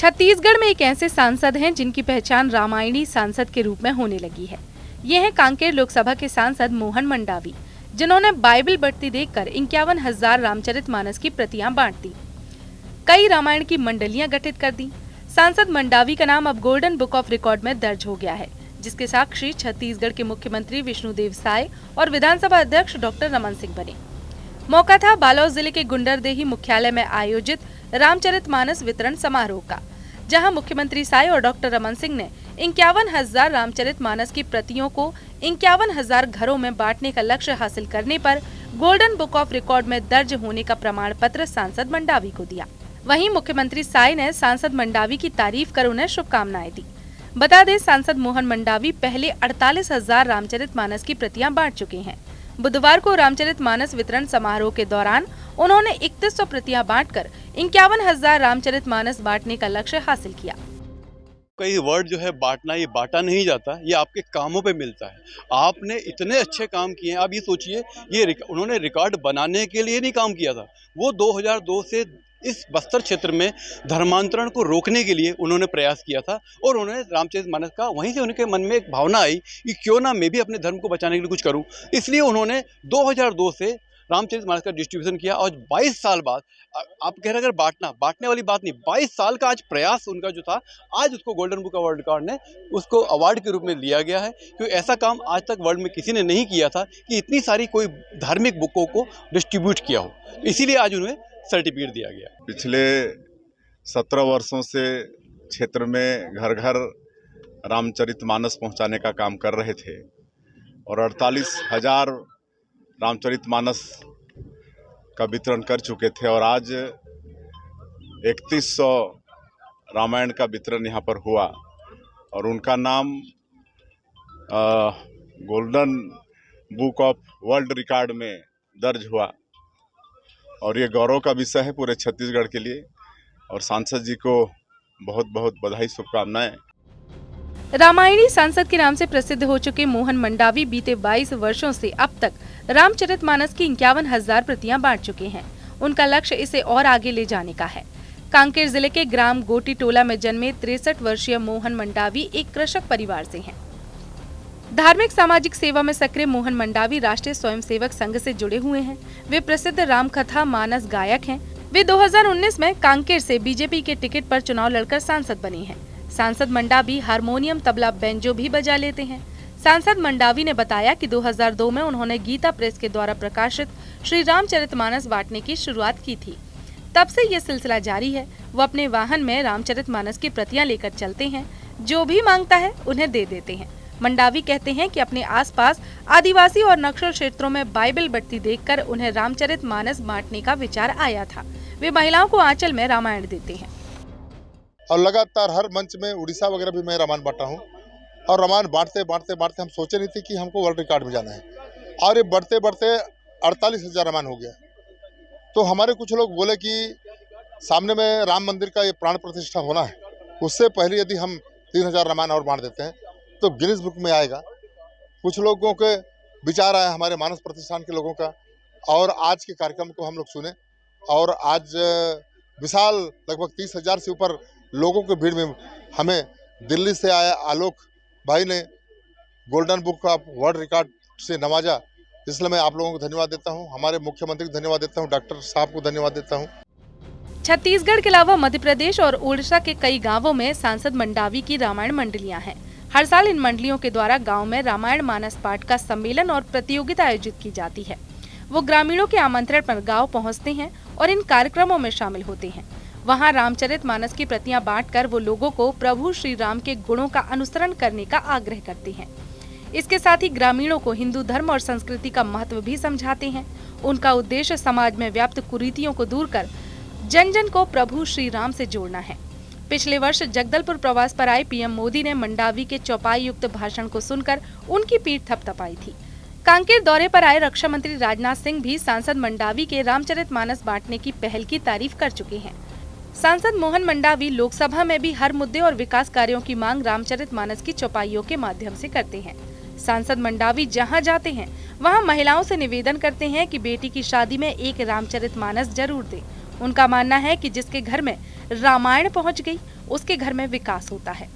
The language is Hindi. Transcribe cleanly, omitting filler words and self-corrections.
छत्तीसगढ़ में एक ऐसे सांसद हैं जिनकी पहचान रामायणी सांसद के रूप में होने लगी है। ये हैं कांकेर लोकसभा के सांसद मोहन मंडावी, जिन्होंने बाइबल बढ़ती देखकर 51,000 रामचरितमानस की प्रतियां बांट दी, कई रामायण की मंडलियां गठित कर दी। सांसद मंडावी का नाम अब गोल्डन बुक ऑफ रिकॉर्ड में दर्ज हो गया है, जिसके साक्षी छत्तीसगढ़ के मुख्यमंत्री विष्णुदेव साय और विधानसभा अध्यक्ष डॉक्टर रमन सिंह बने। मौका था बालोद जिले के गुंडरदेही मुख्यालय में आयोजित रामचरितमानस वितरण समारोह का, जहां मुख्यमंत्री साय और डॉक्टर रमन सिंह ने 51,000 रामचरितमानस की प्रतियों को 51,000 घरों में बांटने का लक्ष्य हासिल करने पर गोल्डन बुक ऑफ रिकॉर्ड में दर्ज होने का प्रमाण पत्र सांसद मंडावी को दिया। वहीं मुख्यमंत्री साय ने सांसद मंडावी की तारीफ कर उन्हें शुभकामनाएं दी। बता दें, सांसद मोहन मंडावी पहले 48,000 रामचरितमानस की प्रतियां बांट चुके हैं। बुधवार को रामचरितमानस वितरण समारोह के दौरान उन्होंने 3100 प्रतियां बांटकर 51,000 रामचरितमानस बांटने का लक्ष्य हासिल किया। कई वर्ड जो है बांटना, ये बांटा नहीं जाता, ये आपके कामों पे मिलता है। आपने इतने अच्छे काम किए हैं। आप ये सोचिए, ये उन्होंने रिकॉर्ड बनाने के लिए नहीं काम किया था। वो 2002 से इस बस्तर क्षेत्र में धर्मांतरण को रोकने के लिए उन्होंने प्रयास किया था और उन्होंने रामचरितमानस का, वहीं से उनके मन में एक भावना आई कि क्यों ना मैं भी अपने धर्म को बचाने के लिए कुछ करूं। इसलिए उन्होंने 2002 से रामचरितमानस का डिस्ट्रीब्यूशन किया और 22 साल बाद, आप कह रहे अगर बांटने वाली बात नहीं, 22 साल का आज प्रयास उनका जो था, आज उसको golden book of world record ने उसको अवार्ड के रूप में लिया गया है, क्योंकि ऐसा काम आज तक वर्ल्ड में किसी ने नहीं किया था कि इतनी सारी कोई धार्मिक बुकों को डिस्ट्रीब्यूट किया हो। इसीलिए आज उन्हें सर्टिफिकेट दिया गया। पिछले 17 वर्षों से क्षेत्र में घर घर रामचरितमानस पहुंचाने का काम कर रहे थे और 48,000 रामचरितमानस का वितरण कर चुके थे और आज 3100 रामायण का वितरण यहाँ पर हुआ और उनका नाम golden book of world record में दर्ज हुआ और ये गौरव का विषय है पूरे छत्तीसगढ़ के लिए और सांसद जी को बहुत बहुत बधाई, शुभकामनाएं। रामायणी सांसद के नाम से प्रसिद्ध हो चुके मोहन मंडावी बीते 22 वर्षों से अब तक रामचरितमानस की 51,000 प्रतियां बांट चुके हैं। उनका लक्ष्य इसे और आगे ले जाने का है। कांकेर जिले के ग्राम गोटी टोला में जन्मे 63 वर्षीय मोहन मंडावी एक कृषक परिवार से हैं। धार्मिक सामाजिक सेवा में सक्रिय मोहन मंडावी राष्ट्रीय स्वयंसेवक संघ से जुड़े हुए हैं। वे प्रसिद्ध रामकथा मानस गायक हैं। वे 2019 में कांकेर से बीजेपी के टिकट पर चुनाव लड़कर सांसद बने हैं। सांसद मंडावी हारमोनियम, तबला, बेंजो भी बजा लेते हैं। सांसद मंडावी ने बताया कि 2002 में उन्होंने गीता प्रेस के द्वारा प्रकाशित श्री रामचरितमानस बांटने की शुरुआत की थी। तब से ये सिलसिला जारी है। वो अपने वाहन में रामचरितमानस की प्रतियां लेकर चलते हैं। जो भी मांगता है उन्हें दे देते हैं। मंडावी कहते हैं कि अपने आसपास आदिवासी और नक्सल क्षेत्रों में बाइबल बढ़ती देखकर उन्हें रामचरितमानस बांटने का विचार आया था। वे महिलाओं को आंचल में रामायण देते हैं और लगातार हर मंच में उड़ीसा वगैरह भी मैं रामायण बांटा हूँ और रामायण बांटते बांटते बांटते हम सोचे नहीं थे कि हमको वर्ल्ड रिकॉर्ड में जाना है और ये बढ़ते बढ़ते 48,000 रामायण हो गया। तो हमारे कुछ लोग बोले कि सामने में राम मंदिर का ये प्राण प्रतिष्ठा होना है, उससे पहले यदि हम 3,000 रामायण और बांट देते हैं तो गिनीज बुक में आएगा। कुछ लोगों के विचार आया, हमारे मानस प्रतिष्ठान के लोगों का, और आज के कार्यक्रम को हम लोग सुने और आज विशाल लगभग 30,000 से ऊपर लोगों की भीड़ में हमें दिल्ली से आया आलोक भाई ने golden book of world record से नवाजा। इसलिए मैं आप लोगों को धन्यवाद देता हूं, हमारे मुख्यमंत्री को धन्यवाद देता हूं, डॉक्टर साहब को धन्यवाद देता हूं। छत्तीसगढ़ के अलावा मध्य प्रदेश और उड़ीसा के कई गाँवों में सांसद मंडावी की रामायण मंडलियाँ हैं। हर साल इन मंडलियों के द्वारा गांव में रामायण मानस पाठ का सम्मेलन और प्रतियोगिता आयोजित की जाती है। वो ग्रामीणों के आमंत्रण पर गांव पहुंचते हैं और इन कार्यक्रमों में शामिल होते हैं। वहां रामचरितमानस की प्रतियां बांटकर वो लोगों को प्रभु श्री राम के गुणों का अनुसरण करने का आग्रह करते हैं। इसके साथ ही ग्रामीणों को हिंदू धर्म और संस्कृति का महत्व भी समझाते हैं। उनका उद्देश्य समाज में व्याप्त कुरीतियों को दूर कर जन जन को प्रभु श्री राम से जोड़ना है। पिछले वर्ष जगदलपुर प्रवास पर आए पीएम मोदी ने मंडावी के चौपाई युक्त भाषण को सुनकर उनकी पीठ थपथपाई थी। कांकेर दौरे पर आए रक्षा मंत्री राजनाथ सिंह भी सांसद मंडावी के रामचरितमानस बांटने की पहल की तारीफ कर चुके हैं। सांसद मोहन मंडावी लोकसभा में भी हर मुद्दे और विकास कार्यों की मांग रामचरितमानस की चौपाइयों के माध्यम से करते हैं। सांसद मंडावी जहां जाते हैं वहां महिलाओं से निवेदन करते हैं कि बेटी की शादी में एक रामचरितमानस जरूर दें। उनका मानना है कि जिसके घर में रामायण पहुंच गई, उसके घर में विकास होता है।